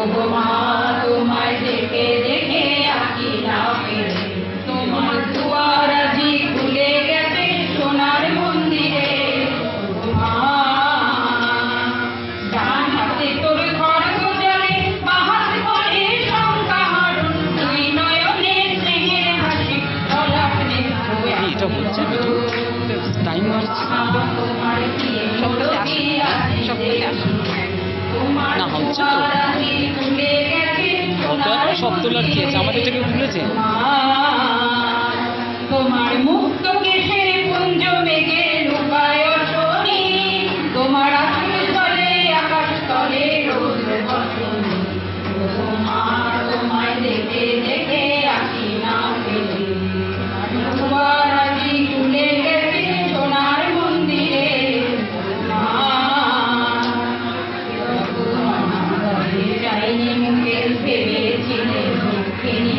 ওগো মা তোমায় দেখে দেখে আঁকি না পেরে, তোমার দুয়ার আজি খুলে গেছে সোনার মন্দিরে। ওগো মা ডান হাতে তোর খড়গ জলে, বাঁ হাতে করে শঙ্কা হরণ, দুই নয়নে স্নেহের হাসি ললাট নেত্র এটা বলছে টাইম হচ্ছে না হচ্ছে তো সব তোলার কি আছে, আমাদের থেকে তুলেছে। তোমার মুক্ত কেশের কুঞ্জ মেঘে লুকায় শনি, তোমার আসল তলে আকাশ তলে রোদ বসনি। তোমায় দেখে দেখে আঁকি না পেরে, দুয়ার আজি খুলে গেছে সোনার মন্দিরে। যাইনি মুখে ভেবেছিলে দুঃখিনী